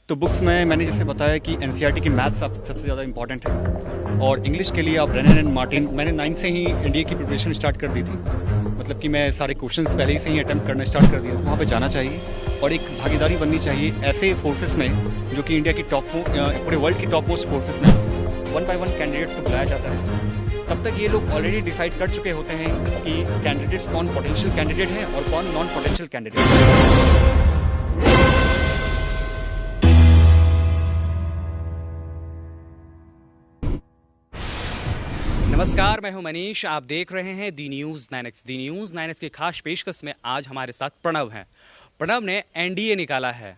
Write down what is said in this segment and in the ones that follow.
तो बुक्स में मैंने जैसे बताया कि एनसीईआरटी की मैथ्स सबसे ज़्यादा इंपॉर्टेंट है और इंग्लिश के लिए आप ब्रेनन एंड मार्टिन। मैंने 9 से ही एनडीए की प्रिपरेशन स्टार्ट कर दी थी, मतलब कि मैं सारे क्वेश्चंस पहले ही से ही अटैम्प्ट करना स्टार्ट कर दिया था। वहाँ पे जाना चाहिए और एक भागीदारी बननी चाहिए ऐसे फोर्सेस में जो कि इंडिया की पूरे वर्ल्ड की टॉप मोस्ट फोर्सेस में 1 by 1 कैंडिडेट्स को बुलाया जाता है। तब तक ये लोग ऑलरेडी डिसाइड कर चुके होते हैं कि कैंडिडेट्स कौन पोटेंशियल कैंडिडेट हैं और कौन नॉन पोटेंशियल कैंडिडेट है। नमस्कार, मैं हूं मनीष। आप देख रहे हैं दी न्यूज़ 9X। दी न्यूज़ 9X की खास पेशकश में आज हमारे साथ प्रणव हैं। प्रणव ने एनडीए निकाला है।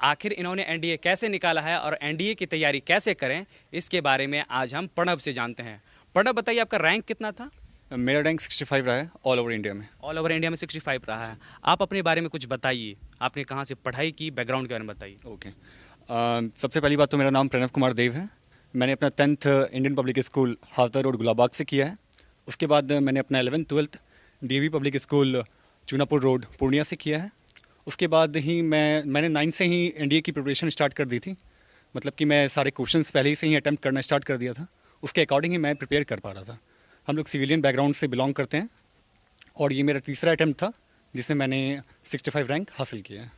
आखिर इन्होंने एनडीए कैसे निकाला है और एनडीए की तैयारी कैसे करें, इसके बारे में आज हम प्रणव से जानते हैं। प्रणव, बताइए आपका रैंक कितना था? मेरा रैंक 65 रहा है ऑल ओवर इंडिया में। ऑल ओवर इंडिया में 65 रहा है। आप अपने बारे में कुछ बताइए, आपने कहाँ से पढ़ाई की, बैकग्राउंड के बारे में बताइए। ओके, सबसे पहली बात तो मेरा नाम प्रणव कुमार देव है। मैंने अपना 10th Indian public school Hajda road Gulabbagh से किया है। उसके बाद मैंने अपना 11th 12th DAV public school Chunapur road Purnia से किया है। उसके बाद ही मैंने 9 से ही एनडीए की प्रिपरेशन स्टार्ट कर दी थी, मतलब कि मैं सारे क्वेश्चंस पहले ही से ही अटैम्प्ट करना स्टार्ट कर दिया था। उसके अकॉर्डिंग ही मैं प्रिपेयर कर पा रहा था। हम लोग सिविलियन बैकग्राउंड से बिलोंग करते हैं और ये मेरा तीसरा अटैम्प्ट था जिसमें मैंने 65 रैंक हासिल किया है।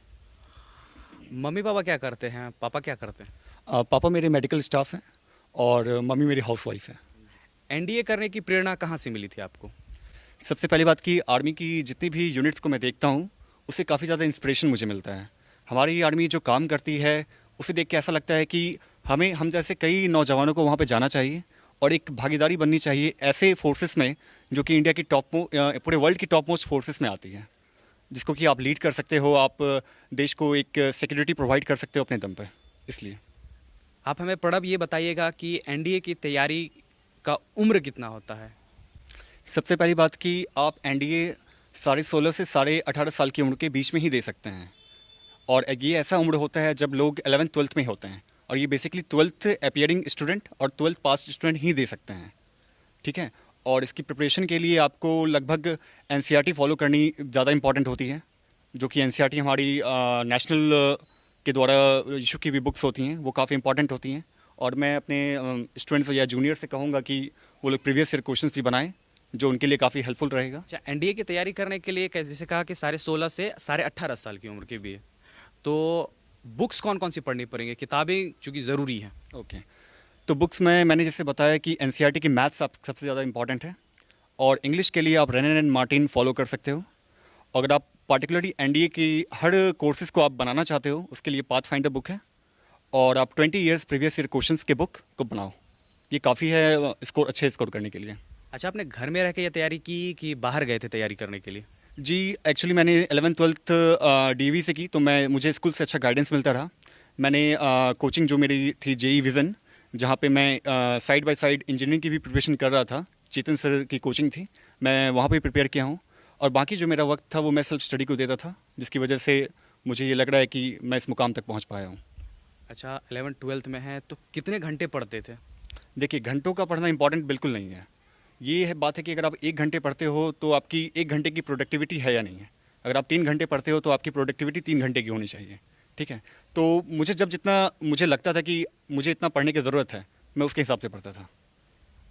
मम्मी पापा क्या करते हैं? पापा क्या करते हैं? पापा मेरे मेडिकल स्टाफ हैं और मम्मी मेरी हाउसवाइफ है। एनडीए करने की प्रेरणा कहाँ से मिली थी आपको? सबसे पहली बात कि आर्मी की जितनी भी यूनिट्स को मैं देखता हूँ उससे काफ़ी ज़्यादा इंस्पिरेशन मुझे मिलता है। हमारी आर्मी जो काम करती है उसे देख के ऐसा लगता है कि हम जैसे कई नौजवानों को वहाँ पे जाना चाहिए और एक भागीदारी बननी चाहिए ऐसे फोर्सेस में जो कि इंडिया की पूरे वर्ल्ड की टॉप मोस्ट फोर्सेस में आती है, जिसको कि आप लीड कर सकते हो, आप देश को एक सिक्योरिटी प्रोवाइड कर सकते हो अपने दम पर। इसलिए आप हमें प्रणव ये बताइएगा कि एनडीए की तैयारी का उम्र कितना होता है? सबसे पहली बात कि आप एनडीए 16.5 से 18.5 साल की उम्र के बीच में ही दे सकते हैं और ये ऐसा उम्र होता है जब लोग 11th 12th में होते हैं और ये बेसिकली 12th अपीयरिंग स्टूडेंट और 12th पास स्टूडेंट ही दे सकते हैं, ठीक है। और इसकी प्रिपरेशन के लिए आपको लगभग एनसीईआरटी फॉलो करनी ज़्यादा इंपॉर्टेंट होती है, जो कि एनसीईआरटी हमारी नेशनल के द्वारा इशू की हुई बुक्स होती हैं, वो काफ़ी इंपॉर्टेंट होती हैं। और मैं अपने स्टूडेंट्स या जूनियर से कहूँगा कि वो लोग प्रीवियस ईयर क्वेश्चंस भी बनाएं, जो उनके लिए काफ़ी हेल्पफुल रहेगा। अच्छा, एनडीए की तैयारी करने के लिए जैसे कहा कि 16.5 से 18.5 साल की उम्र के भी है, तो बुक्स कौन कौन सी पढ़नी पड़ेंगी, किताबें चूँकि ज़रूरी हैं? ओके, तो बुक्स में मैंने जैसे बताया कि एनसीईआरटी की मैथ्स सबसे ज़्यादा इंपॉर्टेंट है और इंग्लिश के लिए आप ब्रेनन एंड मार्टिन फॉलो कर सकते हो। अगर आप पार्टिकुलरली एनडीए की हर कोर्सेज़ को आप बनाना चाहते हो उसके लिए पाथ फाइंडर बुक है और आप 20 ईयर्स प्रीवियस ईयर क्वेश्चंस के बुक को बनाओ, ये काफ़ी है अच्छे स्कोर करने के लिए। अच्छा, आपने घर में रह के ये तैयारी की कि बाहर गए थे तैयारी करने के लिए? जी, एक्चुअली मैंने 11th 12th डीवी से की, तो मुझे स्कूल से अच्छा गाइडेंस मिलता रहा। मैंने कोचिंग जो मेरी थी जेई विज़न, जहाँ पे मैं साइड बाय साइड इंजीनियरिंग की भी प्रिपरेशन कर रहा था, चेतन सर की कोचिंग थी, मैं वहाँ पे प्रिपेयर किया हूँ। और बाकी जो मेरा वक्त था वो मैं सेल्फ स्टडी को देता था, जिसकी वजह से मुझे ये लग रहा है कि मैं इस मुकाम तक पहुँच पाया हूँ। अच्छा, 11th 12th में है तो कितने घंटे पढ़ते थे? देखिए, घंटों का पढ़ना इंपॉर्टेंट बिल्कुल नहीं है। ये है बात है कि अगर आप 1 घंटे पढ़ते हो तो आपकी 1 घंटे की प्रोडक्टिविटी है या नहीं है। अगर आप 3 घंटे पढ़ते हो तो आपकी प्रोडक्टिविटी 3 घंटे की होनी चाहिए, ठीक है। तो जितना मुझे लगता था कि मुझे इतना पढ़ने की ज़रूरत है, मैं उसके हिसाब से पढ़ता था।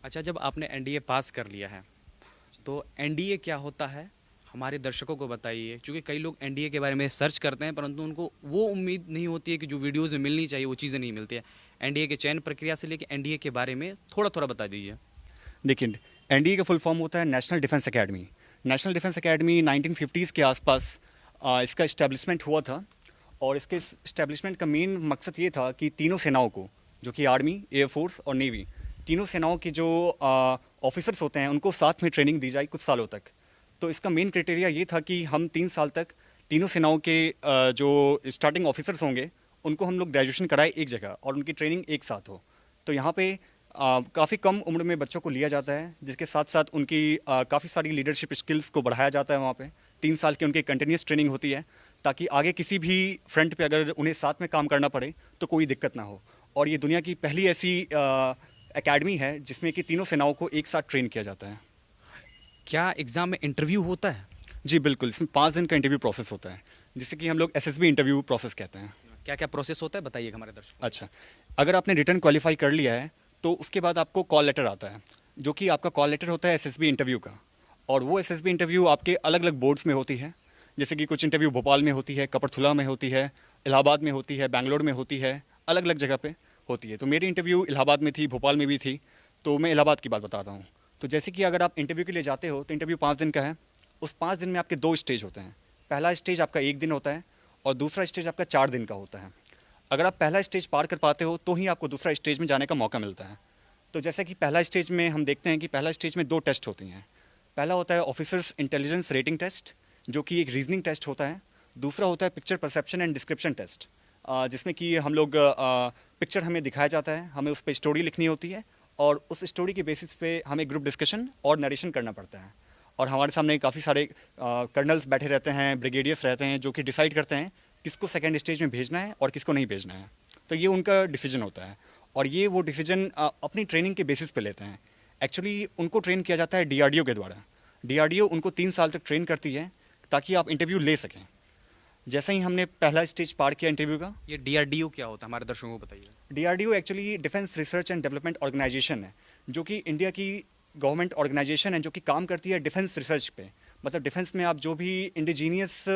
अच्छा, जब आपने एनडीए पास कर लिया है तो एनडीए क्या होता है, हमारे दर्शकों को बताइए, क्योंकि कई लोग एनडीए के बारे में सर्च करते हैं परंतु उनको वो उम्मीद नहीं होती है कि जो वीडियोज़ में मिलनी चाहिए वो चीज़ें नहीं मिलती है। एनडीए के चयन प्रक्रिया से लेकर एनडीए के बारे में थोड़ा थोड़ा बता दीजिए। देखिए, एनडीए का फुल फॉर्म होता है national defence academy. National defence academy 1950s के आसपास इसका इस्टेब्लिशमेंट हुआ था और इसके इस्टेब्लिशमेंट का मेन मकसद ये था कि तीनों सेनाओं को, जो कि आर्मी, एयरफोर्स और नेवी, तीनों सेनाओं के जो ऑफिसर्स होते हैं उनको साथ में ट्रेनिंग दी जाए कुछ सालों तक। तो इसका मेन क्राइटेरिया ये था कि हम 3 साल तक तीनों सेनाओं के जो स्टार्टिंग ऑफिसर्स होंगे उनको हम लोग ग्रेजुएशन कराए एक जगह और उनकी ट्रेनिंग एक साथ हो। तो यहाँ पे काफ़ी कम उम्र में बच्चों को लिया जाता है, जिसके साथ साथ उनकी काफ़ी सारी लीडरशिप स्किल्स को बढ़ाया जाता है। वहाँ पे 3 साल की उनकी कंटिन्यूस ट्रेनिंग होती है ताकि आगे किसी भी फ्रंट पे अगर उन्हें साथ में काम करना पड़े तो कोई दिक्कत ना हो। और ये दुनिया की पहली ऐसी एकेडमी है जिसमें कि तीनों सेनाओं को एक साथ ट्रेन किया जाता है। क्या एग्ज़ाम में इंटरव्यू होता है? जी बिल्कुल, इसमें 5 दिन का इंटरव्यू प्रोसेस होता है, जिसे कि हम लोग एसएसबी इंटरव्यू प्रोसेस कहते हैं। क्या क्या प्रोसेस होता है बताइएगा हमारे दर्शकों अच्छा, अगर आपने रिटर्न क्वालिफाई कर लिया है तो उसके बाद आपको कॉल लेटर आता है, जो कि आपका कॉल लेटर होता है एसएसबी इंटरव्यू का। और वो एसएसबी इंटरव्यू आपके अलग अलग बोर्ड्स में होती है, जैसे कि कुछ इंटरव्यू भोपाल में होती है, कपड़थुला में होती है, इलाहाबाद में होती है, बैंगलोर में होती है, अलग अलग जगह पे होती है। तो मेरी इंटरव्यू इलाहाबाद में थी, भोपाल में भी थी, तो मैं इलाहाबाद की बात बताता हूँ। तो जैसे कि अगर आप इंटरव्यू के लिए जाते हो तो इंटरव्यू 5 दिन का है। उस 5 दिन में आपके 2 स्टेज होते हैं। पहला स्टेज आपका 1 दिन होता है और दूसरा स्टेज आपका 4 दिन का होता है। अगर आप पहला स्टेज पार कर पाते हो तो ही आपको दूसरा स्टेज में जाने का मौका मिलता है। तो जैसे कि पहला स्टेज में हम देखते हैं कि पहला स्टेज में 2 टेस्ट होती हैं। पहला होता है ऑफिसर्स इंटेलिजेंस रेटिंग टेस्ट, जो कि एक रीजनिंग टेस्ट होता है। दूसरा होता है picture perception and description test, जिसमें कि हम लोग पिक्चर हमें दिखाया जाता है, हमें उस पर स्टोरी लिखनी होती है और उस स्टोरी के बेसिस पे हमें ग्रुप डिस्कशन और नरेशन करना पड़ता है। और हमारे सामने काफ़ी सारे कर्नल्स बैठे रहते हैं, ब्रिगेडियर्स रहते हैं, जो कि डिसाइड करते हैं किसको सेकेंड स्टेज में भेजना है और किसको नहीं भेजना है। तो ये उनका डिसीजन होता है और ये वो डिसीजन अपनी ट्रेनिंग के बेसिस पे लेते हैं। एक्चुअली उनको ट्रेन किया जाता है डीआरडीओ के द्वारा। डीआरडीओ उनको 3 साल तक ट्रेन करती है ताकि आप इंटरव्यू ले सकें। जैसे ही हमने पहला स्टेज पार किया इंटरव्यू का। ये डीआरडीओ क्या होता है हमारे दर्शकों को बताइए। DRDO actually defence research and development organisation है, जो कि इंडिया की गवर्नमेंट ऑर्गेनाइजेशन है, जो कि काम करती है डिफेंस रिसर्च पे। मतलब डिफेंस में आप जो भी इंडिजीनियस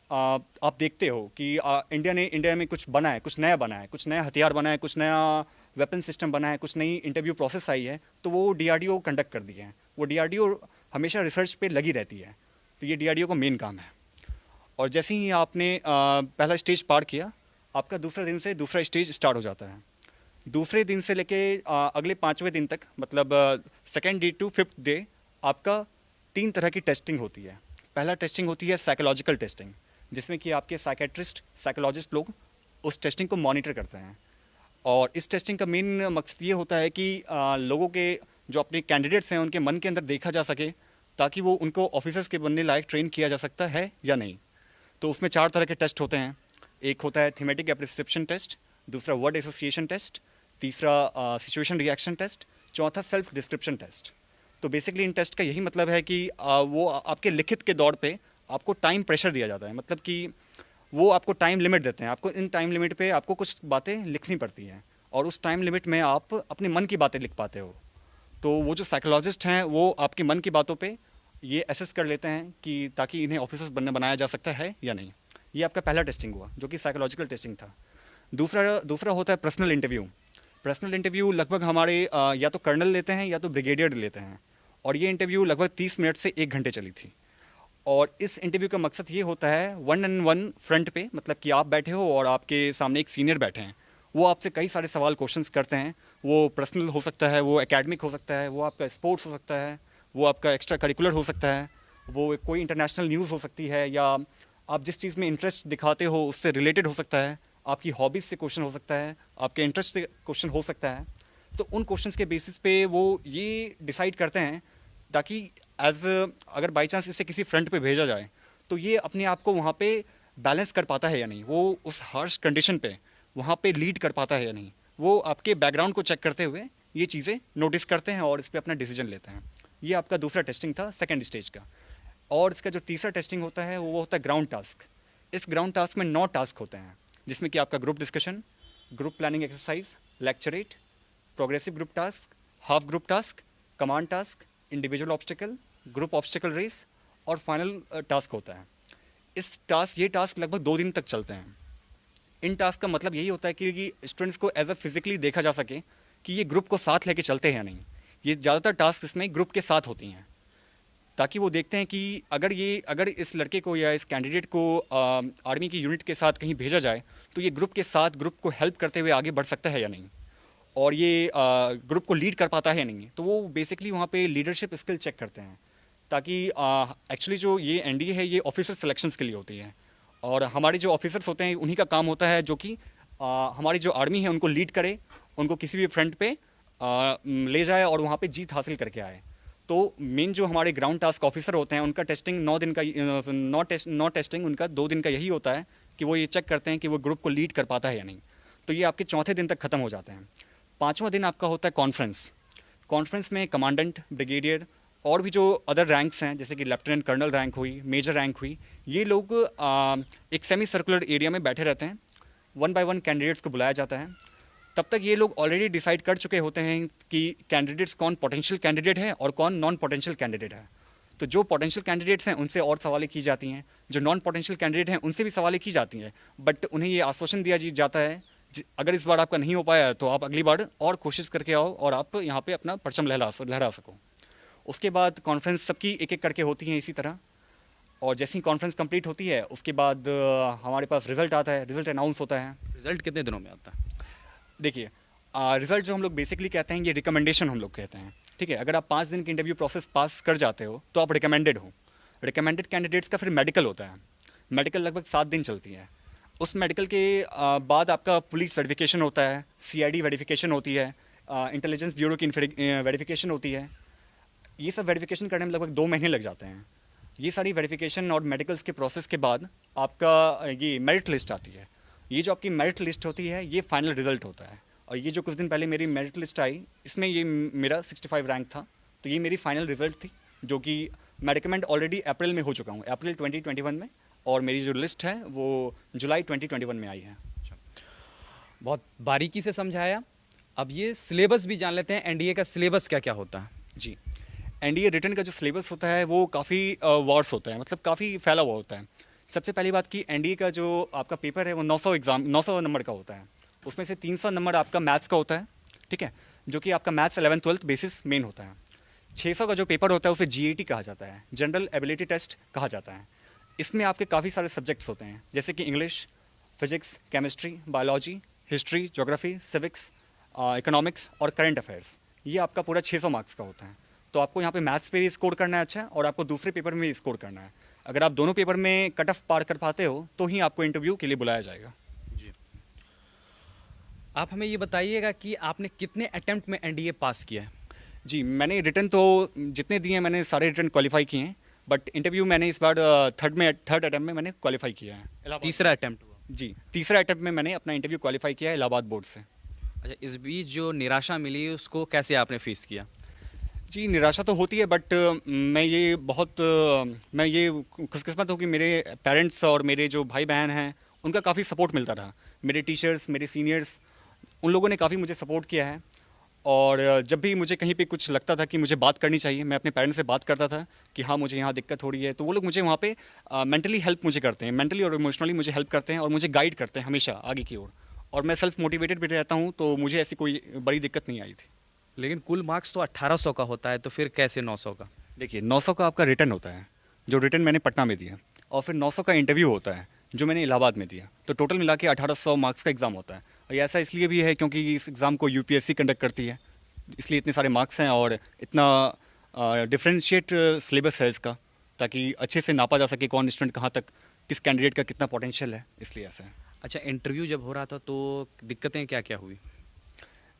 आप देखते हो कि इंडिया में कुछ बना है, कुछ नया बना है, कुछ नया हथियार बना है, कुछ नया वेपन सिस्टम बना है, कुछ नई इंटरव्यू प्रोसेस आई है, तो वो डीआरडीओ कंडक्ट कर दिए हैं। वो डीआरडीओ हमेशा रिसर्च पे लगी रहती है, तो ये डीआरडीओ का मेन काम है। और जैसे ही आपने पहला स्टेज पार किया, आपका दूसरा दिन से दूसरा स्टेज स्टार्ट हो जाता है। दूसरे दिन से लेके अगले 5वें दिन तक, मतलब second day to 5th day, आपका 3 तरह की टेस्टिंग होती है। पहला टेस्टिंग होती है साइकोलॉजिकल टेस्टिंग, जिसमें कि आपके साइकेट्रिस्ट, साइकोलॉजिस्ट लोग उस टेस्टिंग को मॉनिटर करते हैं। और इस टेस्टिंग का मेन मकसद ये होता है कि लोगों के जो अपने कैंडिडेट्स हैं उनके मन के अंदर देखा जा सके, ताकि वो उनको ऑफिसर्स के बनने लायक ट्रेन किया जा सकता है या नहीं। तो उसमें 4 तरह के टेस्ट होते हैं। एक होता है थीमेटिक एप्रिसिएशन टेस्ट, दूसरा वर्ड एसोसिएशन टेस्ट, तीसरा सिचुएशन रिएक्शन टेस्ट, चौथा सेल्फ डिस्क्रिप्शन टेस्ट। तो बेसिकली इन टेस्ट का यही मतलब है कि वो आपके लिखित के दौर पे आपको टाइम प्रेशर दिया जाता है। मतलब कि वो आपको टाइम लिमिट देते हैं, आपको इन टाइम लिमिट पे आपको कुछ बातें लिखनी पड़ती हैं और उस टाइम लिमिट में आप अपने मन की बातें लिख पाते हो। तो वो जो साइकोलॉजिस्ट हैं वो आपके मन की बातों पे ये एसेस कर लेते हैं कि ताकि इन्हें ऑफिसर्स बनाया जा सकता है या नहीं। ये आपका पहला टेस्टिंग हुआ, जो कि साइकोलॉजिकल टेस्टिंग था। दूसरा होता है पर्सनल इंटरव्यू। पर्सनल इंटरव्यू लगभग हमारे या तो कर्नल लेते हैं या तो ब्रिगेडियर लेते हैं, और ये इंटरव्यू लगभग 30 मिनट से 1 घंटे चली थी। और इस इंटरव्यू का मकसद ये होता है 1-on-1 फ्रंट पे, मतलब कि आप बैठे हो और आपके सामने एक सीनियर बैठे हैं, वो आपसे कई सारे सवाल क्वेश्चंस करते हैं। वो पर्सनल हो सकता है, वो एकेडमिक हो सकता है, वो आपका स्पोर्ट्स हो सकता है, वो आपका एक्स्ट्रा करिकुलर हो सकता है, वो कोई इंटरनेशनल न्यूज़ हो सकती है, या आप जिस चीज़ में इंटरेस्ट दिखाते हो उससे रिलेटेड हो सकता है, आपकी हॉबीज़ से क्वेश्चन हो सकता है, आपके इंटरेस्ट से क्वेश्चन हो सकता है। तो उन क्वेश्चंस के बेसिस पे वो ये डिसाइड करते हैं, ताकि अगर बाई चांस इसे किसी फ्रंट पे भेजा जाए तो ये अपने आप को वहाँ पे बैलेंस कर पाता है या नहीं, वो उस हार्श कंडीशन पे वहाँ पे लीड कर पाता है या नहीं। वो आपके बैकग्राउंड को चेक करते हुए ये चीज़ें नोटिस करते हैं और इस पर अपना डिसीजन लेते हैं। ये आपका दूसरा टेस्टिंग था सेकेंड स्टेज का। और इसका जो तीसरा टेस्टिंग होता है वो होता है ग्राउंड टास्क। इस ग्राउंड टास्क में 9 टास्क होते हैं, जिसमें कि आपका group discussion, group planning exercise, lecturette, progressive group task, half group task, command task, individual obstacle, group obstacle race और फाइनल टास्क होता है। ये टास्क लगभग 2 दिन तक चलते हैं। इन टास्क का मतलब यही होता है कि स्टूडेंट्स को एज अ फिजिकली देखा जा सके कि ये ग्रुप को साथ लेके चलते हैं या नहीं। ये ज़्यादातर टास्क इसमें ग्रुप के साथ होती हैं, ताकि वो देखते हैं कि अगर इस लड़के को या इस कैंडिडेट को आर्मी की यूनिट के साथ कहीं भेजा जाए तो ये ग्रुप के साथ ग्रुप को हेल्प करते हुए आगे बढ़ सकता है या नहीं, और ये ग्रुप को लीड कर पाता है या नहीं। तो वो बेसिकली वहाँ पे लीडरशिप स्किल चेक करते हैं, ताकि एक्चुअली जो ये एनडीए है ये ऑफिसर सिलेक्शंस के लिए होती है, और हमारे जो ऑफिसर्स होते हैं उन्हीं का काम होता है जो कि हमारी जो आर्मी है उनको लीड करे, उनको किसी भी फ्रंट पे ले जाए और वहाँ पे जीत हासिल करके आए। तो मेन जो हमारे ग्राउंड टास्क ऑफिसर होते हैं उनका टेस्टिंग 9 दिन का नॉट टेस्टिंग उनका 2 दिन का यही होता है कि वो ये चेक करते हैं कि वो ग्रुप को लीड कर पाता है या नहीं। तो ये आपके चौथे दिन तक ख़त्म हो जाते हैं। 5वां दिन आपका होता है कॉन्फ्रेंस में कमांडेंट, ब्रिगेडियर और भी जो अदर रैंक्स हैं, जैसे कि लेफ्टिनेंट कर्नल रैंक हुई, मेजर रैंक हुई, ये लोग एक सेमी सर्कुलर एरिया में बैठे रहते हैं, वन बाय वन कैंडिडेट्स को बुलाया जाता है। तब तक ये लोग ऑलरेडी डिसाइड कर चुके होते हैं कि कैंडिडेट्स कौन पोटेंशियल कैंडिडेट है और कौन नॉन पोटेंशियल कैंडिडेट है। तो जो पोटेंशियल कैंडिडेट्स हैं उनसे और सवालें की जाती हैं, जो नॉन पोटेंशियल कैंडिडेट हैं उनसे भी सवालें की जाती हैं, बट उन्हें ये आश्वासन दिया जाता है अगर इस बार आपका नहीं हो पाया तो आप अगली बार और कोशिश करके आओ और आप यहाँ पे अपना परचम लहरा सको। उसके बाद कॉन्फ्रेंस सबकी एक एक करके होती हैं इसी तरह, और जैसी कॉन्फ्रेंस कंप्लीट होती है उसके बाद हमारे पास रिज़ल्ट आता है, रिज़ल्ट अनाउंस होता है। रिजल्ट कितने दिनों में आता है? देखिए रिज़ल्ट जो हम लोग बेसिकली कहते हैं ये रिकमेंडेशन हम लोग कहते हैं, ठीक है। अगर आप 5 दिन की इंटरव्यू प्रोसेस पास कर जाते हो तो आप रिकमेंडेड हो। रिकमेंडेड कैंडिडेट्स का फिर मेडिकल होता है, मेडिकल लगभग 7 दिन चलती है। उस मेडिकल के बाद आपका पुलिस वेरिफिकेशन होता है, CID वेरिफिकेशन होती है, इंटेलिजेंस ब्यूरो की वेरिफिकेशन होती है। ये सब वेरिफिकेशन करने में लगभग 2 महीने लग जाते हैं। ये सारी वेरिफिकेशन और मेडिकल्स के प्रोसेस के बाद आपका ये मेरिट लिस्ट आती है। ये जो आपकी मेरिट लिस्ट होती है ये फाइनल रिजल्ट होता है। और ये जो कुछ दिन पहले मेरी मेरिट लिस्ट आई इसमें ये मेरा 65 रैंक था, तो ये मेरी फाइनल रिजल्ट थी, जो कि मैं रिकमेंड ऑलरेडी अप्रैल में हो चुका हूँ, अप्रैल 2021 में, और मेरी जो लिस्ट है वो जुलाई 2021 में आई है। बहुत बारीकी से समझाया। अब ये सिलेबस भी जान लेते हैं, एनडीए का सिलेबस क्या क्या होता है? जी, एनडीए रिटर्न का जो सिलेबस होता है वो काफ़ी वार्स होता है, मतलब काफ़ी फैला हुआ होता है। सबसे पहली बात कि एनडीए का जो आपका पेपर है वो 900 नंबर का होता है। उसमें से 300 नंबर आपका मैथ्स का होता है, ठीक है, जो कि आपका maths 11th 12th basis main होता है। 600 का जो पेपर होता है उसे GAT कहा जाता है, जनरल एबिलिटी टेस्ट कहा जाता है। इसमें आपके काफ़ी सारे सब्जेक्ट्स होते हैं, जैसे कि English, physics, chemistry, biology, history, geography, civics, economics और करंट अफेयर्स। ये आपका पूरा 600 मार्क्स का होता है। तो आपको यहाँ पे मैथ्स पे भी स्कोर करना है अच्छा, और आपको दूसरे पेपर में भी स्कोर करना है। अगर आप दोनों पेपर में कट ऑफ पार कर पाते हो तो ही आपको इंटरव्यू के लिए बुलाया जाएगा। जी, आप हमें ये बताइएगा कि आपने कितने अटेम्प्ट में एनडीए पास किया है? जी, मैंने रिटर्न तो जितने दिए हैं मैंने सारे रिटर्न क्वालिफाई किए हैं, बट इंटरव्यू मैंने इस बार थर्ड अटेम्प्ट में मैंने क्वालिफाई किया है। तीसरा अटेम्प्ट हुआ? जी, तीसरा अटेम्प्ट में मैंने अपना इंटरव्यू क्वालिफाई किया है इलाहाबाद बोर्ड से। अच्छा, इस बीच जो निराशा मिली उसको कैसे आपने फेस किया? जी, निराशा तो होती है, बट मैं ये खुशकिस्मत हूँ कि मेरे पेरेंट्स और मेरे जो भाई बहन हैं उनका काफ़ी सपोर्ट मिलता रहा। मेरे टीचर्स, मेरे सीनियर्स, उन लोगों ने काफ़ी मुझे सपोर्ट किया है। और जब भी मुझे कहीं पे कुछ लगता था कि मुझे बात करनी चाहिए, मैं अपने पेरेंट्स से बात करता था कि हाँ मुझे यहाँ दिक्कत हो रही है, तो वो लोग मुझे वहाँ पे मेंटली हेल्प मुझे करते हैं, मेंटली और इमोशनली मुझे हेल्प करते हैं और मुझे गाइड करते हैं हमेशा आगे की ओर। और मैं सेल्फ मोटिवेटेड भी रहता हूँ, तो मुझे ऐसी कोई बड़ी दिक्कत नहीं आई थी। लेकिन कुल मार्क्स तो 1800 का होता है, तो फिर कैसे 900 का? देखिए, 900 का आपका रिटर्न होता है, जो रिटर्न मैंने पटना में दिया, और फिर 900 का इंटरव्यू होता है जो मैंने इलाहाबाद में दिया। तो टोटल मिला के 1800 मार्क्स का एग्ज़ाम होता है। और ये ऐसा इसलिए भी है क्योंकि इस एग्ज़ाम को UPSC कंडक्ट करती है, इसलिए इतने सारे मार्क्स हैं और इतना डिफ्रेंशिएट सिलेबस है इसका, ताकि अच्छे से नापा जा सके कौन स्टूडेंट कहाँ तक, किस कैंडिडेट का कितना पोटेंशियल है, इसलिए ऐसा है। अच्छा, इंटरव्यू जब हो रहा था तो दिक्कतें क्या क्या हुई?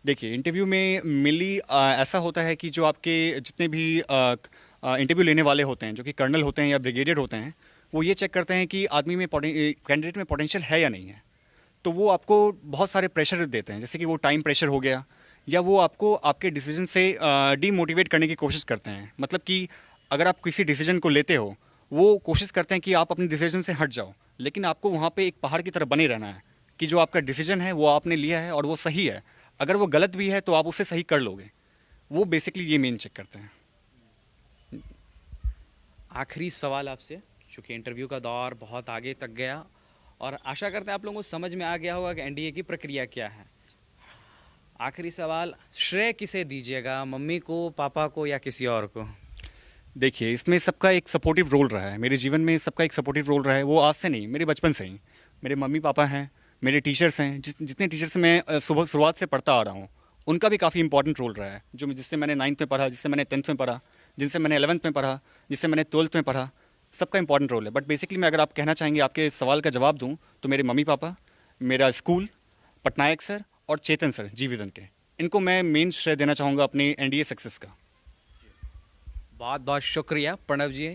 देखिए, इंटरव्यू में मेनली ऐसा होता है कि जो आपके जितने भी इंटरव्यू लेने वाले होते हैं, जो कि कर्नल होते हैं या ब्रिगेडियर होते हैं, वो ये चेक करते हैं कि आदमी में कैंडिडेट में पोटेंशियल है या नहीं है। तो वो आपको बहुत सारे प्रेशर देते हैं, जैसे कि वो टाइम प्रेशर हो गया, या वो आपको आपके डिसीजन से डीमोटिवेट करने की कोशिश करते हैं। मतलब कि अगर आप किसी डिसीजन को लेते हो, वो कोशिश करते हैं कि आप अपने डिसीजन से हट जाओ, लेकिन आपको वहाँ पे एक पहाड़ की तरह बने रहना है कि जो आपका डिसीजन है वो आपने लिया है और वो सही है। अगर वो गलत भी है तो आप उसे सही कर लोगे। वो बेसिकली ये मेन चेक करते हैं। आखिरी सवाल आपसे, चूँकि इंटरव्यू का दौर बहुत आगे तक गया और आशा करते हैं आप लोगों को समझ में आ गया होगा कि एनडीए की प्रक्रिया क्या है। आखिरी सवाल, श्रेय किसे दीजिएगा, मम्मी को, पापा को या किसी और को? देखिए, इसमें सबका एक सपोर्टिव रोल रहा है, मेरे जीवन में सबका एक सपोर्टिव रोल रहा है। वो आज से नहीं, मेरे बचपन से ही। मेरे मम्मी पापा हैं, मेरे टीचर्स हैं, जितने टीचर्स से मैं शुरुआत से पढ़ता आ रहा हूँ, उनका भी काफ़ी इंपॉर्टेंट रोल रहा है। जो जिससे मैंने 9th में पढ़ा, जिससे मैंने 10th में पढ़ा, जिससे मैंने 11th में पढ़ा, जिससे मैंने 12th में पढ़ा, सबका इंपॉर्टेंट रोल है। बट बेसिकली मैं अगर आप कहना चाहेंगे, आपके सवाल का जवाब दूँ, तो मेरे मम्मी पापा, मेरा स्कूल, पटनायक सर और चेतन सर GVision के, इनको मैं मेन श्रेय देना चाहूँगा अपने एनडीए सक्सेस का। बहुत बहुत शुक्रिया प्रणव जी।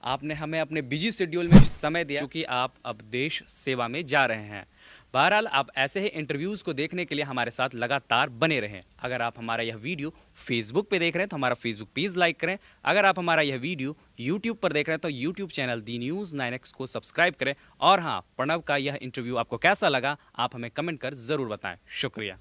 आपने हमें अपने बिजी शेड्यूल में समय दिया, क्योंकि आप अब देश सेवा में जा रहे हैं। बहरहाल आप ऐसे ही इंटरव्यूज़ को देखने के लिए हमारे साथ लगातार बने रहें। अगर आप हमारा यह वीडियो फेसबुक पे देख रहे हैं तो हमारा फेसबुक पेज लाइक करें। अगर आप हमारा यह वीडियो यूट्यूब पर देख रहे हैं तो यूट्यूब चैनल दी न्यूज़ 9X को सब्सक्राइब करें। और हाँ, प्रणव का यह इंटरव्यू आपको कैसा लगा, आप हमें कमेंट कर ज़रूर बताएं। शुक्रिया।